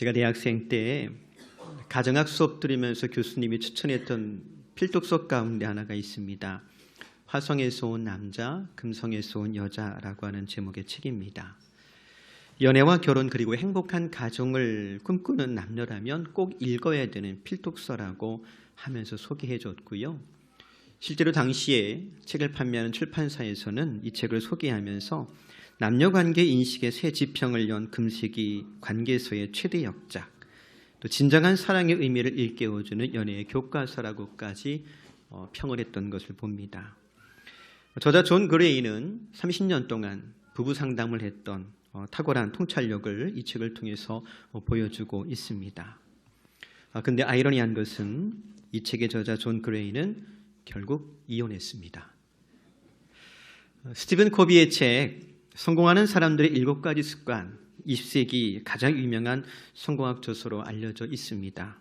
제가 대학생 때 가정학 수업 들으면서 교수님이 추천했던 필독서 가운데 하나가 있습니다. 화성에서 온 남자, 금성에서 온 여자라고 하는 제목의 책입니다. 연애와 결혼 그리고 행복한 가정을 꿈꾸는 남녀라면 꼭 읽어야 되는 필독서라고 하면서 소개해 줬고요. 실제로 당시에 책을 판매하는 출판사에서는 이 책을 소개하면서 남녀관계 인식의 새 지평을 연 금세기 관계서의 최대 역작, 또 진정한 사랑의 의미를 일깨워주는 연애의 교과서라고까지 평을 했던 것을 봅니다. 저자 존 그레이는 30년 동안 부부 상담을 했던 탁월한 통찰력을 이 책을 통해서 보여주고 있습니다. 근데 아이러니한 것은 이 책의 저자 존 그레이는 결국 이혼했습니다. 스티븐 코비의 책 성공하는 사람들의 7가지 습관, 20세기 가장 유명한 성공학 저서로 알려져 있습니다.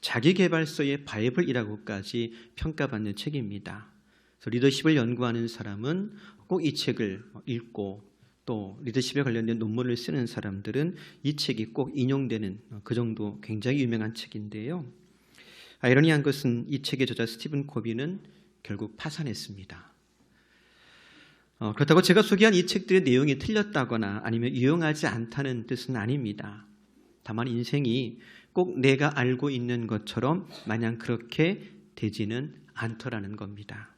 자기계발서의 바이블이라고까지 평가받는 책입니다. 그래서 리더십을 연구하는 사람은 꼭 이 책을 읽고 또 리더십에 관련된 논문을 쓰는 사람들은 이 책이 꼭 인용되는 그 정도 굉장히 유명한 책인데요. 아이러니한 것은 이 책의 저자 스티븐 코비는 결국 파산했습니다. 그렇다고 제가 소개한 이 책들의 내용이 틀렸다거나 아니면 유용하지 않다는 뜻은 아닙니다. 다만 인생이 꼭 내가 알고 있는 것처럼 마냥 그렇게 되지는 않더라는 겁니다.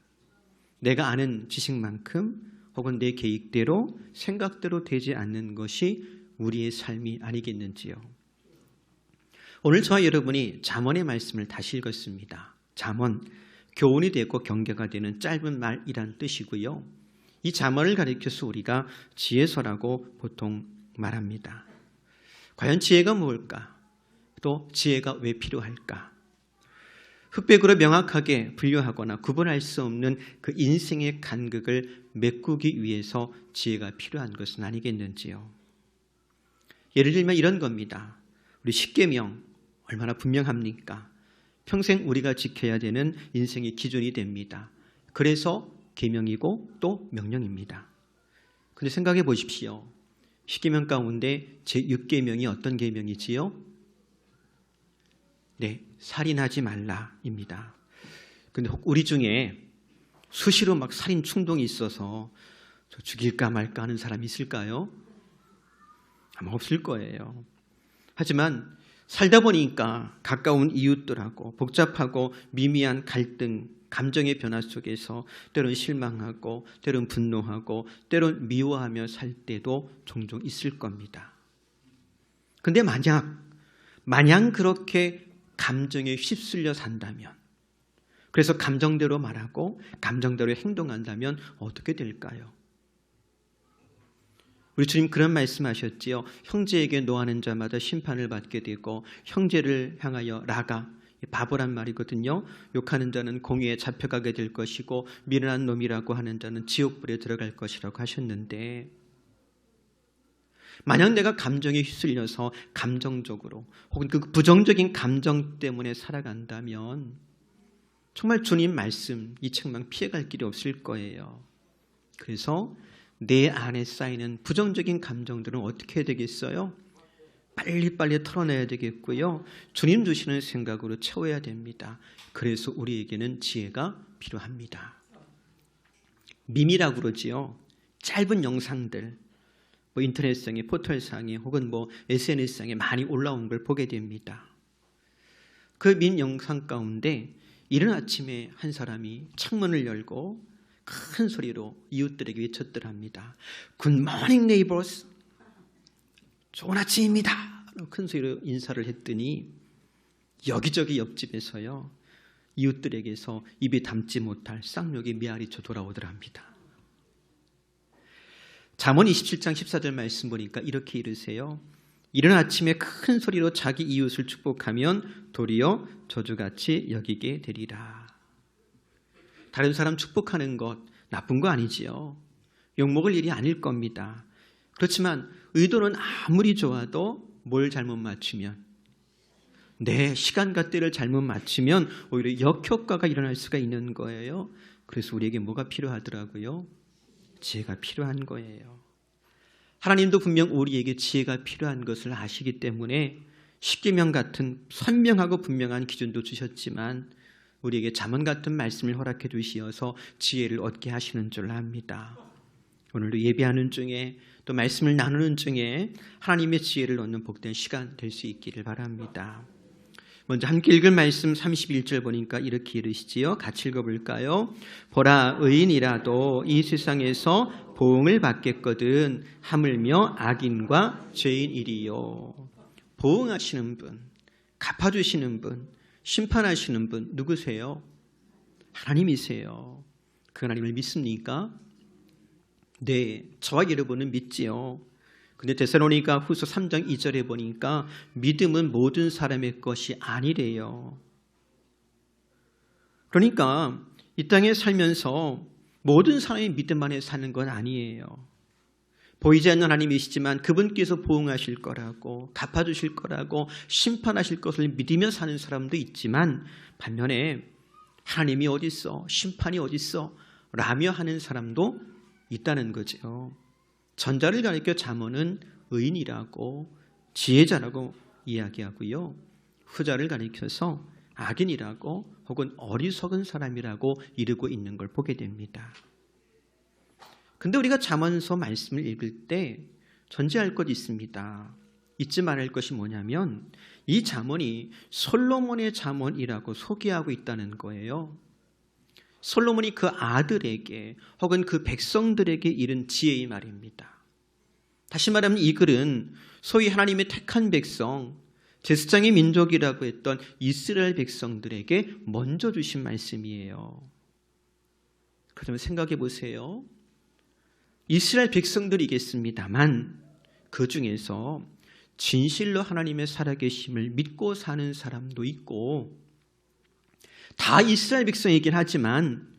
내가 아는 지식만큼 혹은 내 계획대로 생각대로 되지 않는 것이 우리의 삶이 아니겠는지요. 오늘 저와 여러분이 잠언의 말씀을 다시 읽었습니다. 잠언, 교훈이 되고 경계가 되는 짧은 말이란 뜻이고요. 이 잠언을 가리켜서 우리가 지혜서라고 보통 말합니다. 과연 지혜가 뭘까? 또 지혜가 왜 필요할까? 흑백으로 명확하게 분류하거나 구분할 수 없는 그 인생의 간극을 메꾸기 위해서 지혜가 필요한 것은 아니겠는지요. 예를 들면 이런 겁니다. 우리 십계명 얼마나 분명합니까? 평생 우리가 지켜야 되는 인생의 기준이 됩니다. 그래서 계명이고 또 명령입니다. 근데 생각해 보십시오. 십계명 가운데 제6계명이 어떤 계명이지요? 네, 살인하지 말라입니다. 근데 우리 중에 수시로 막 살인 충동이 있어서 저 죽일까 말까 하는 사람이 있을까요? 아마 없을 거예요. 하지만 살다 보니까 가까운 이웃들하고 복잡하고 미미한 갈등, 감정의 변화 속에서 때론 실망하고 때론 분노하고 때론 미워하며 살 때도 종종 있을 겁니다. 근데 마냥 그렇게 감정에 휩쓸려 산다면, 그래서 감정대로 말하고 감정대로 행동한다면 어떻게 될까요? 우리 주님 그런 말씀하셨지요. 형제에게 노하는 자마다 심판을 받게 되고 형제를 향하여 라가, 바보란 말이거든요. 욕하는 자는 공의에 잡혀가게 될 것이고 미련한 놈이라고 하는 자는 지옥불에 들어갈 것이라고 하셨는데, 만약 내가 감정에 휩쓸려서 감정적으로 혹은 그 부정적인 감정 때문에 살아간다면 정말 주님 말씀 이 책만 피해갈 길이 없을 거예요. 그래서 내 안에 쌓이는 부정적인 감정들은 어떻게 해야 되겠어요? 빨리빨리 털어내야 되겠고요. 주님 주시는 생각으로 채워야 됩니다. 그래서 우리에게는 지혜가 필요합니다. 밈이라고 그러지요. 짧은 영상들, 인터넷상에, 포털상에 혹은 SNS상에 많이 올라온 걸 보게 됩니다. 그 밈 영상 가운데 이른 아침에 한 사람이 창문을 열고 큰 소리로 이웃들에게 외쳤더랍니다. Good morning neighbors. 좋은 아침입니다. 큰 소리로 인사를 했더니 여기저기 옆집에서요, 이웃들에게서 입에 담지 못할 쌍욕의 메아리쳐 돌아오더랍니다. 잠언 27장 14절 말씀 보니까 이렇게 이르세요. 이른 아침에 큰 소리로 자기 이웃을 축복하면 도리어 저주같이 여기게 되리라. 다른 사람 축복하는 것 나쁜 거 아니지요. 욕먹을 일이 아닐 겁니다. 그렇지만 의도는 아무리 좋아도 뭘 잘못 맞추면, 내 시간과 때를 잘못 맞추면 오히려 역효과가 일어날 수가 있는 거예요. 그래서 우리에게 뭐가 필요하더라고요? 지혜가 필요한 거예요. 하나님도 분명 우리에게 지혜가 필요한 것을 아시기 때문에 십계명 같은 선명하고 분명한 기준도 주셨지만 우리에게 잠언 같은 말씀을 허락해 주시어서 지혜를 얻게 하시는 줄 압니다. 오늘도 예배하는 중에 또 말씀을 나누는 중에 하나님의 지혜를 얻는 복된 시간 될 수 있기를 바랍니다. 먼저 함께 읽을 말씀 31절 보니까 이렇게 이르시지요. 같이 읽어볼까요? 보라, 의인이라도 이 세상에서 보응을 받겠거든 하물며 악인과 죄인이리요. 보응하시는 분, 갚아주시는 분, 심판하시는 분 누구세요? 하나님이세요. 그 하나님을 믿습니까? 네, 저와 여러분은 믿지요. 근데 데살로니가 후서 3장 2절에 보니까 믿음은 모든 사람의 것이 아니래요. 그러니까 이 땅에 살면서 모든 사람이 믿음 안에 사는 건 아니에요. 보이지 않는 하나님이시지만 그분께서 보응하실 거라고, 갚아주실 거라고, 심판하실 것을 믿으며 사는 사람도 있지만 반면에 하나님이 어디 있어? 심판이 어디 있어? 라며 하는 사람도 있다는 거죠. 전자를 가리켜 잠언은 의인이라고 지혜자라고 이야기하고요. 후자를 가리켜서 악인이라고 혹은 어리석은 사람이라고 이르고 있는 걸 보게 됩니다. 근데 우리가 잠언서 말씀을 읽을 때 전제할 것이 있습니다. 잊지 말할 것이 뭐냐면 이 잠언이 솔로몬의 잠언이라고 소개하고 있다는 거예요. 솔로몬이 그 아들에게 혹은 그 백성들에게 이른 지혜의 말입니다. 다시 말하면 이 글은 소위 하나님의 택한 백성, 제사장의 민족이라고 했던 이스라엘 백성들에게 먼저 주신 말씀이에요. 그러면 생각해 보세요. 이스라엘 백성들이겠습니다만 그 중에서 진실로 하나님의 살아계심을 믿고 사는 사람도 있고 다 이스라엘 백성이긴 하지만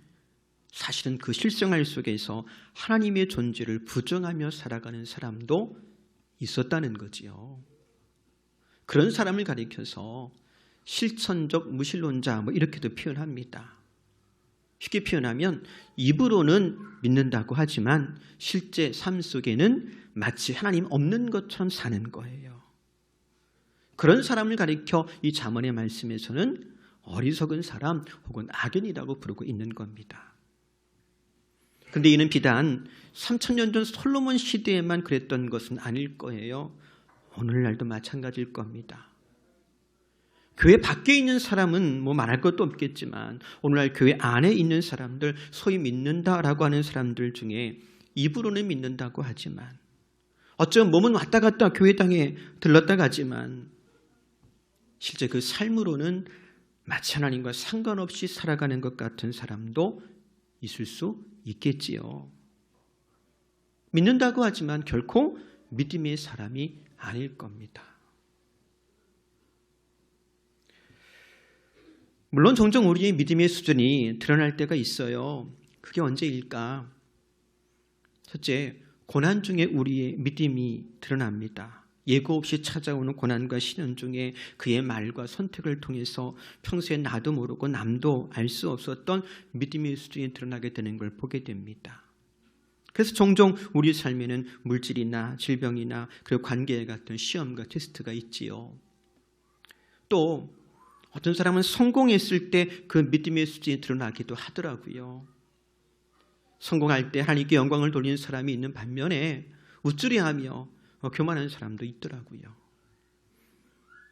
사실은 그 실생활 속에서 하나님의 존재를 부정하며 살아가는 사람도 있었다는 거지요. 그런 사람을 가리켜서 실천적 무신론자 이렇게도 표현합니다. 쉽게 표현하면 입으로는 믿는다고 하지만 실제 삶 속에는 마치 하나님 없는 것처럼 사는 거예요. 그런 사람을 가리켜 이 잠언의 말씀에서는 어리석은 사람 혹은 악인이라고 부르고 있는 겁니다. 그런데 이는 비단 3000년 전 솔로몬 시대에만 그랬던 것은 아닐 거예요. 오늘날도 마찬가지일 겁니다. 교회 밖에 있는 사람은 말할 것도 없겠지만 오늘날 교회 안에 있는 사람들, 소위 믿는다라고 하는 사람들 중에 입으로는 믿는다고 하지만 어쩌면 몸은 왔다 갔다 교회당에 들렀다 가지만 실제 그 삶으로는 마치 하나님과 상관없이 살아가는 것 같은 사람도 있을 수 있겠지요. 믿는다고 하지만 결코 믿음의 사람이 아닐 겁니다. 물론 종종 우리의 믿음의 수준이 드러날 때가 있어요. 그게 언제일까? 첫째, 고난 중에 우리의 믿음이 드러납니다. 예고 없이 찾아오는 고난과 시련 중에 그의 말과 선택을 통해서 평소에 나도 모르고 남도 알 수 없었던 믿음의 수준이 드러나게 되는 걸 보게 됩니다. 그래서 종종 우리 삶에는 물질이나 질병이나 그리고 관계 같은 시험과 테스트가 있지요. 또 어떤 사람은 성공했을 때 그 믿음의 수준이 드러나기도 하더라고요. 성공할 때 하나님께 영광을 돌리는 사람이 있는 반면에 우쭐해하며 교만한 사람도 있더라고요.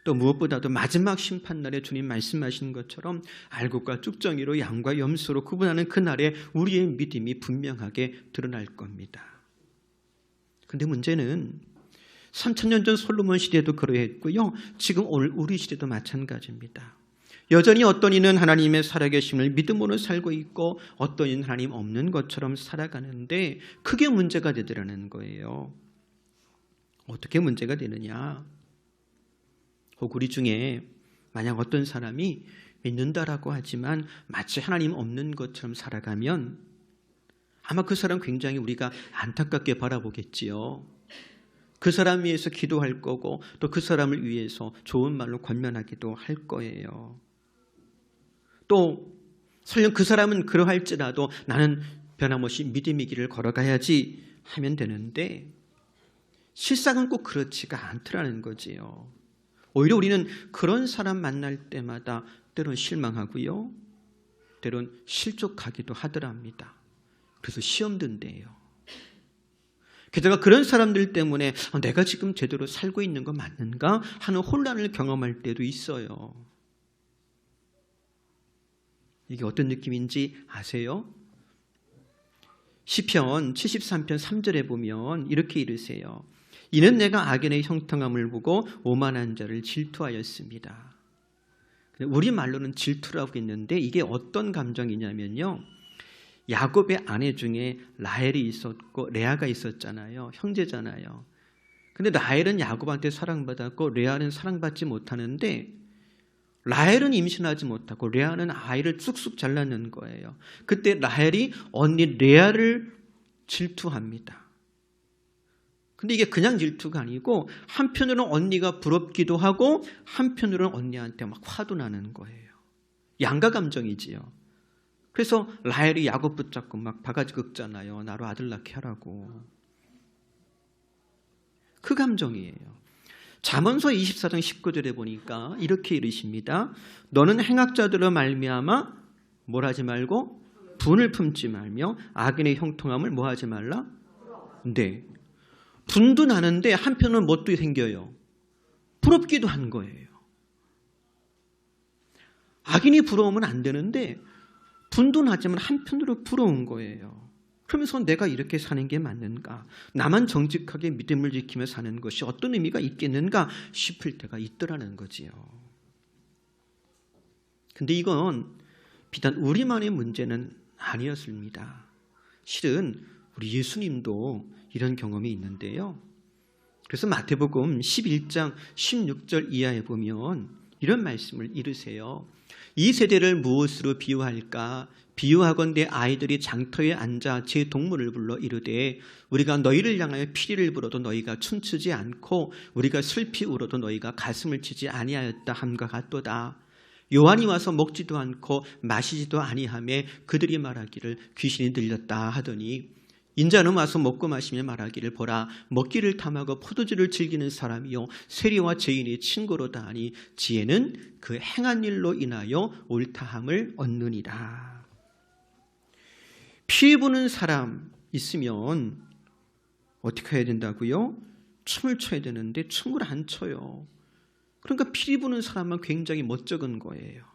또 무엇보다도 마지막 심판날에 주님 말씀하신 것처럼 알곡과 쭉정이로 양과 염소로 구분하는 그날에 우리의 믿음이 분명하게 드러날 겁니다. 그런데 문제는 3000년 전 솔로몬 시대도 그러했고요. 지금 오늘 우리 시대도 마찬가지입니다. 여전히 어떤 이는 하나님의 살아계심을 믿음으로 살고 있고 어떤 이는 하나님 없는 것처럼 살아가는데 크게 문제가 되더라는 거예요. 어떻게 문제가 되느냐? 혹 우리 중에 만약 어떤 사람이 믿는다라고 하지만 마치 하나님 없는 것처럼 살아가면 아마 그 사람 굉장히 우리가 안타깝게 바라보겠지요. 그 사람 위해서 기도할 거고 또 그 사람을 위해서 좋은 말로 권면하기도 할 거예요. 또 설령 그 사람은 그러할지라도 나는 변함없이 믿음의 길을 걸어가야지 하면 되는데 실상은 꼭 그렇지가 않더라는 거지요. 오히려 우리는 그런 사람 만날 때마다 때론 실망하고요, 때론 실족하기도 하더랍니다. 그래서 시험 든대요. 게다가 그런 사람들 때문에 내가 지금 제대로 살고 있는 거 맞는가 하는 혼란을 경험할 때도 있어요. 이게 어떤 느낌인지 아세요? 시편 73편 3절에 보면 이렇게 이르세요. 이는 내가 악인의 형통함을 보고 오만한 자를 질투하였습니다. 우리말로는 질투라고 했는데 이게 어떤 감정이냐면요, 야곱의 아내 중에 라헬이 있었고 레아가 있었잖아요. 형제잖아요. 근데 라헬은 야곱한테 사랑받았고 레아는 사랑받지 못하는데, 라헬은 임신하지 못하고 레아는 아이를 쑥쑥 잘라낸 거예요. 그때 라헬이 언니 레아를 질투합니다. 근데 이게 그냥 질투가 아니고 한편으로는 언니가 부럽기도 하고 한편으로는 언니한테 막 화도 나는 거예요. 양가 감정이지요. 그래서 라헬이 야곱 붙잡고 막 바가지 긁잖아요. 나로 아들 낳게 하라고. 그 감정이에요. 잠언서 24장 19절에 보니까 이렇게 이르십니다. 너는 행악자들로 말미암아 뭘 하지 말고 분을 품지 말며 악인의 형통함을 뭐 하지 말라? 네. 분도 나는데 한편은 뭣도 생겨요? 부럽기도 한 거예요. 악인이 부러우면 안 되는데 분도 나지만 한편으로 부러운 거예요. 그러면서 내가 이렇게 사는 게 맞는가? 나만 정직하게 믿음을 지키며 사는 것이 어떤 의미가 있겠는가 싶을 때가 있더라는 거지요. 근데 이건 비단 우리만의 문제는 아니었습니다. 실은 우리 예수님도 이런 경험이 있는데요. 그래서 마태복음 11장 16절 이하에 보면 이런 말씀을 이르세요. 이 세대를 무엇으로 비유할까? 비유하건대 아이들이 장터에 앉아 제 동물을 불러 이르되 우리가 너희를 향하여 피리를 불어도 너희가 춤추지 않고 우리가 슬피 울어도 너희가 가슴을 치지 아니하였다 함과 같도다. 요한이 와서 먹지도 않고 마시지도 아니하며 그들이 말하기를 귀신이 들렸다 하더니 인자는 와서 먹고 마시며 말하기를 보라 먹기를 탐하고 포도주를 즐기는 사람이요 세리와 죄인의 친구로다 하니 지혜는 그 행한 일로 인하여 옳다함을 얻느니라. 피 부는 사람 있으면 어떻게 해야 된다고요? 춤을 춰야 되는데 춤을 안 춰요. 그러니까 피 부는 사람은 굉장히 멋쩍은 거예요.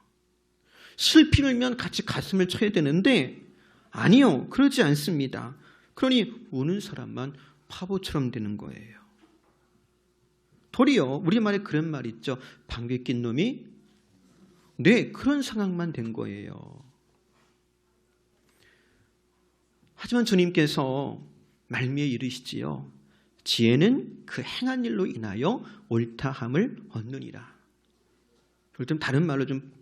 슬피 울면 같이 가슴을 쳐야 되는데 아니요, 그러지 않습니다. 그러니 우는 사람만 바보처럼 되는 거예요. 도리어 우리말에 그런 말 있죠. 방귀 낀 놈이 네, 그런 상황만 된 거예요. 하지만 주님께서 말미에 이르시지요. 지혜는 그 행한 일로 인하여 옳다함을 얻느니라. 그걸 좀 다른 말로 좀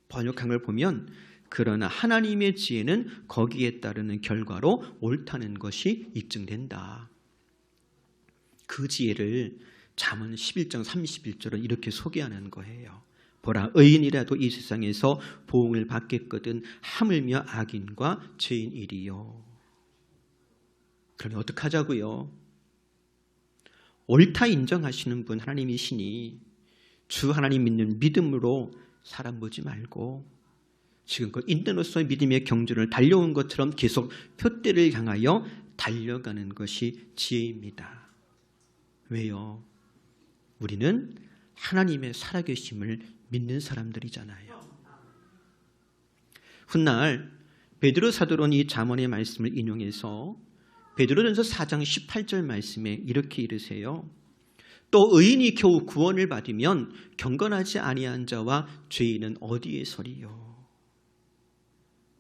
번역한 걸 보면 그러나 하나님의 지혜는 거기에 따르는 결과로 옳다는 것이 입증된다. 그 지혜를 잠언 11장 31절은 이렇게 소개하는 거예요. 보라 의인이라도 이 세상에서 보응을 받겠거든 하물며 악인과 죄인이리요. 그러면 어떡하자고요? 옳다 인정하시는 분 하나님이시니 주 하나님 믿는 믿음으로 사람 보지 말고 지금껏 인내로서의 믿음의 경주를 달려온 것처럼 계속 표대를 향하여 달려가는 것이 지혜입니다. 왜요? 우리는 하나님의 살아계심을 믿는 사람들이잖아요. 훗날 베드로 사도는 이 잠언의 말씀을 인용해서 베드로전서 4장 18절 말씀에 이렇게 이르세요. 또 의인이 겨우 구원을 받으면 경건하지 아니한 자와 죄인은 어디에 서리요.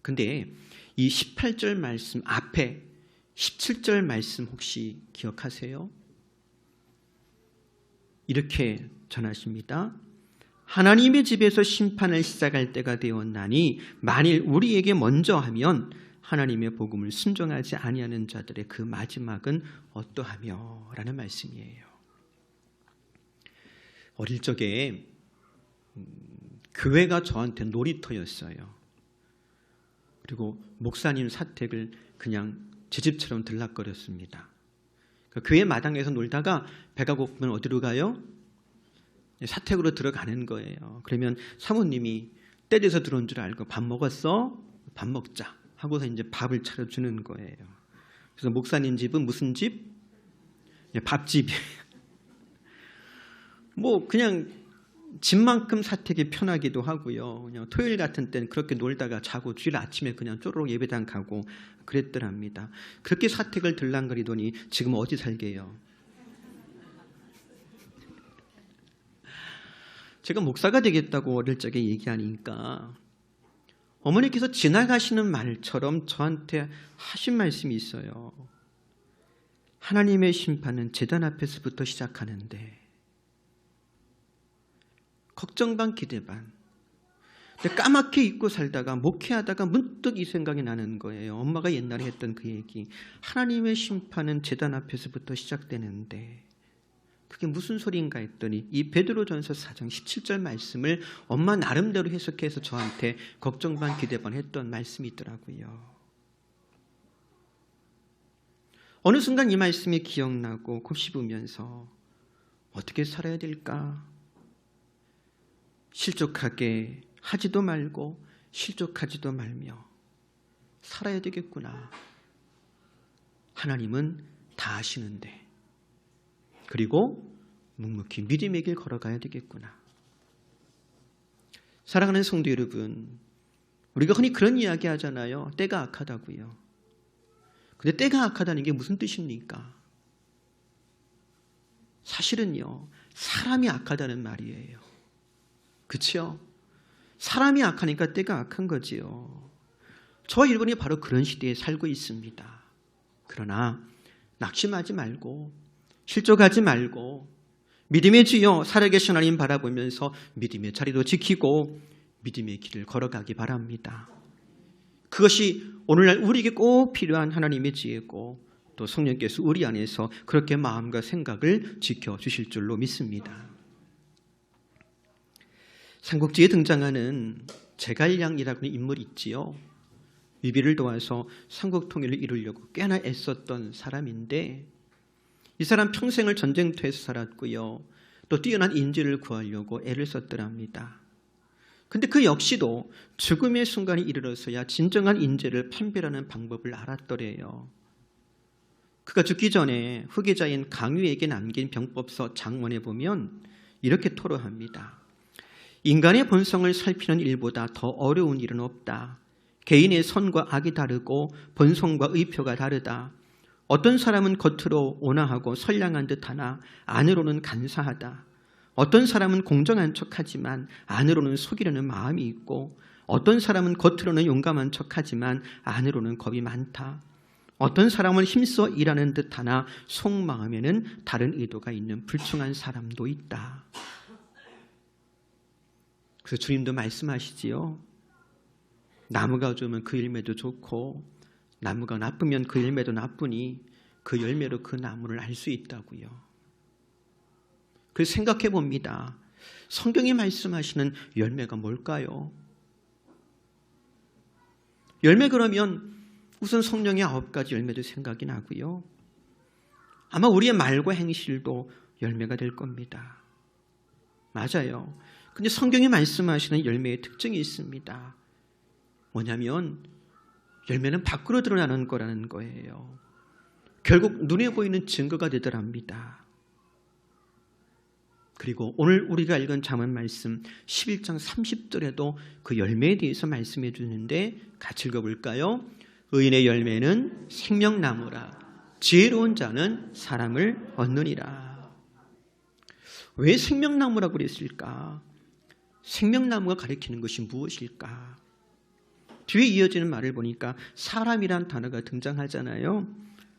근데 이 18절 말씀 앞에 17절 말씀 혹시 기억하세요? 이렇게 전하십니다. 하나님의 집에서 심판을 시작할 때가 되었나니 만일 우리에게 먼저 하면 하나님의 복음을 순종하지 아니하는 자들의 그 마지막은 어떠하며? 라는 말씀이에요. 어릴 적에 교회가 저한테 놀이터였어요. 그리고 목사님 사택을 그냥 제 집처럼 들락거렸습니다. 교회 마당에서 놀다가 배가 고프면 어디로 가요? 사택으로 들어가는 거예요. 그러면 사모님이 때려서 들어온 줄 알고 밥 먹었어? 밥 먹자 하고서 이제 밥을 차려주는 거예요. 그래서 목사님 집은 무슨 집? 밥집이에요. 뭐 그냥 집만큼 사택이 편하기도 하고요. 그냥 토요일 같은 때는 그렇게 놀다가 자고 주일 아침에 그냥 쪼르륵 예배당 가고 그랬더랍니다. 그렇게 사택을 들랑거리더니 지금 어디 살게요? 제가 목사가 되겠다고 어릴 적에 얘기하니까 어머니께서 지나가시는 말처럼 저한테 하신 말씀이 있어요. 하나님의 심판은 제단 앞에서부터 시작하는데 걱정 반 기대 반. 근데 까맣게 잊고 살다가 목회하다가 문득 이 생각이 나는 거예요. 엄마가 옛날에 했던 그 얘기. 하나님의 심판은 제단 앞에서부터 시작되는데 그게 무슨 소리인가 했더니 이 베드로전서 4장 17절 말씀을 엄마 나름대로 해석해서 저한테 걱정 반 기대 반 했던 말씀이 있더라고요. 어느 순간 이 말씀이 기억나고 곱씹으면서 어떻게 살아야 될까? 실족하게 하지도 말고 실족하지도 말며 살아야 되겠구나. 하나님은 다 아시는데. 그리고 묵묵히 믿음의 길 걸어가야 되겠구나. 사랑하는 성도 여러분, 우리가 흔히 그런 이야기 하잖아요. 때가 악하다고요. 근데 때가 악하다는 게 무슨 뜻입니까? 사실은요, 사람이 악하다는 말이에요. 그렇죠? 사람이 악하니까 때가 악한 거지요. 저와 여러분이 바로 그런 시대에 살고 있습니다. 그러나 낙심하지 말고 실족하지 말고 믿음의 주여 살아계신 하나님 바라보면서 믿음의 자리도 지키고 믿음의 길을 걸어가기 바랍니다. 그것이 오늘날 우리에게 꼭 필요한 하나님의 지혜고 또 성령께서 우리 안에서 그렇게 마음과 생각을 지켜주실 줄로 믿습니다. 삼국지에 등장하는 제갈량이라는 인물이 있지요. 위비를 도와서 삼국 통일을 이루려고 꽤나 애썼던 사람인데 이 사람 평생을 전쟁터에서 살았고요. 또 뛰어난 인재를 구하려고 애를 썼더랍니다. 근데 그 역시도 죽음의 순간이 이르러서야 진정한 인재를 판별하는 방법을 알았더래요. 그가 죽기 전에 후계자인 강유에게 남긴 병법서 장문에 보면 이렇게 토로합니다. 인간의 본성을 살피는 일보다 더 어려운 일은 없다. 개인의 선과 악이 다르고 본성과 의표가 다르다. 어떤 사람은 겉으로 온화하고 선량한 듯하나 안으로는 간사하다. 어떤 사람은 공정한 척하지만 안으로는 속이려는 마음이 있고 어떤 사람은 겉으로는 용감한 척하지만 안으로는 겁이 많다. 어떤 사람은 힘써 일하는 듯하나 속마음에는 다른 의도가 있는 불충한 사람도 있다. 그래서 주님도 말씀하시지요. 나무가 좋으면 그 열매도 좋고 나무가 나쁘면 그 열매도 나쁘니 그 열매로 그 나무를 알 수 있다고요. 그래서 생각해 봅니다. 성경이 말씀하시는 열매가 뭘까요? 열매 그러면 우선 성령의 9가지 열매도 생각이 나고요. 아마 우리의 말과 행실도 열매가 될 겁니다. 맞아요. 근데 성경이 말씀하시는 열매의 특징이 있습니다. 뭐냐면 열매는 밖으로 드러나는 거라는 거예요. 결국 눈에 보이는 증거가 되더랍니다. 그리고 오늘 우리가 읽은 잠언 말씀 11장 30절에도 그 열매에 대해서 말씀해 주는데 같이 읽어볼까요? 의인의 열매는 생명나무라 지혜로운 자는 사람을 얻느니라. 왜 생명나무라고 그랬을까? 생명나무가 가리키는 것이 무엇일까? 뒤에 이어지는 말을 보니까 사람이란 단어가 등장하잖아요.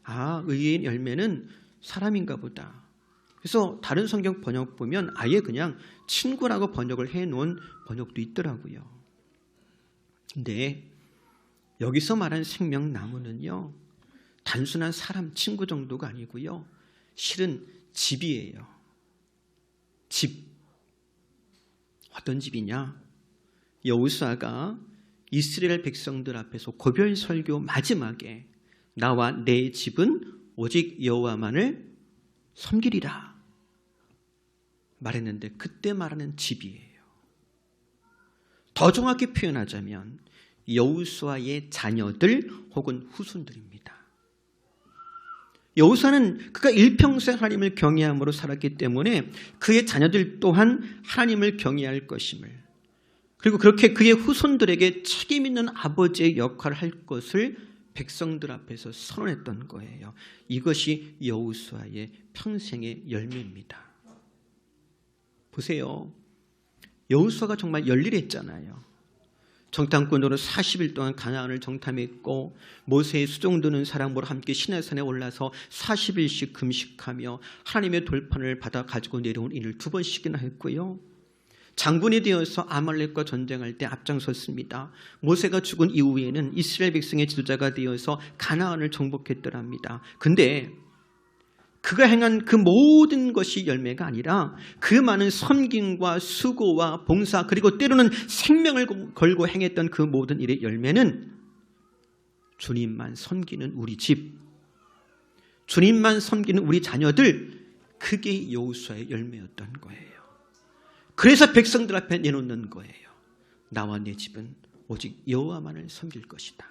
아, 의인 열매는 사람인가 보다. 그래서 다른 성경 번역 보면 아예 그냥 친구라고 번역을 해놓은 번역도 있더라고요. 근데 여기서 말한 생명나무는요, 단순한 사람, 친구 정도가 아니고요. 실은 집이에요. 집. 어떤 집이냐? 여호수아가 이스라엘 백성들 앞에서 고별 설교 마지막에 나와 내 집은 오직 여호와만을 섬기리라. 말했는데 그때 말하는 집이에요. 더 정확히 표현하자면 여호수아의 자녀들 혹은 후손들입니다. 여호수아는 그가 일평생 하나님을 경외함으로 살았기 때문에 그의 자녀들 또한 하나님을 경외할 것임을, 그리고 그렇게 그의 후손들에게 책임 있는 아버지의 역할을 할 것을 백성들 앞에서 선언했던 거예요. 이것이 여호수아의 평생의 열매입니다. 보세요. 여호수아가 정말 열일했잖아요. 정탐꾼으로 40일 동안 가나안을 정탐했고 모세의 수종드는 사람으로 함께 시내산에 올라서 40일씩 금식하며 하나님의 돌판을 받아 가지고 내려온 일을 2번씩이나 했고요. 장군이 되어서 아말렉과 전쟁할 때 앞장섰습니다. 모세가 죽은 이후에는 이스라엘 백성의 지도자가 되어서 가나안을 정복했더랍니다. 근데 그가 행한 그 모든 것이 열매가 아니라 그 많은 섬김과 수고와 봉사, 그리고 때로는 생명을 걸고 행했던 그 모든 일의 열매는 주님만 섬기는 우리 집, 주님만 섬기는 우리 자녀들, 그게 여호수아의 열매였던 거예요. 그래서 백성들 앞에 내놓는 거예요. 나와 내 집은 오직 여호와만을 섬길 것이다.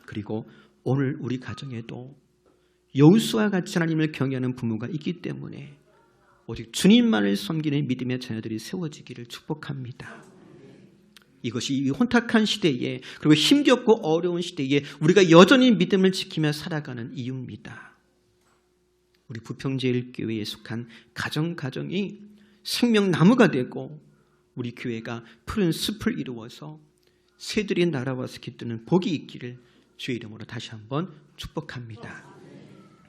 그리고 오늘 우리 가정에도 여호수아와 같이 하나님을 경외하는 부모가 있기 때문에 오직 주님만을 섬기는 믿음의 자녀들이 세워지기를 축복합니다. 이것이 이 혼탁한 시대에, 그리고 힘겹고 어려운 시대에 우리가 여전히 믿음을 지키며 살아가는 이유입니다. 우리 부평제일교회에 속한 가정이 생명나무가 되고 우리 교회가 푸른 숲을 이루어서 새들이 날아와서 깃드는 복이 있기를 주의 이름으로 다시 한번 축복합니다.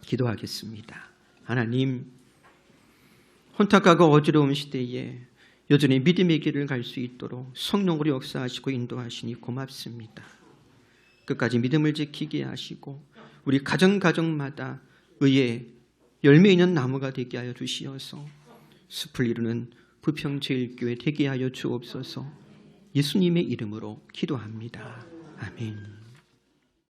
기도하겠습니다. 하나님, 혼탁하고 어지러운 시대에 여전히 믿음의 길을 갈 수 있도록 성령으로 역사하시고 인도하시니 고맙습니다. 끝까지 믿음을 지키게 하시고 우리 가정마다 의의 열매 있는 나무가 되게 하여 주시어서 숲을 이루는 부평제일교회 되게 하여 주옵소서. 예수님의 이름으로 기도합니다. 아멘.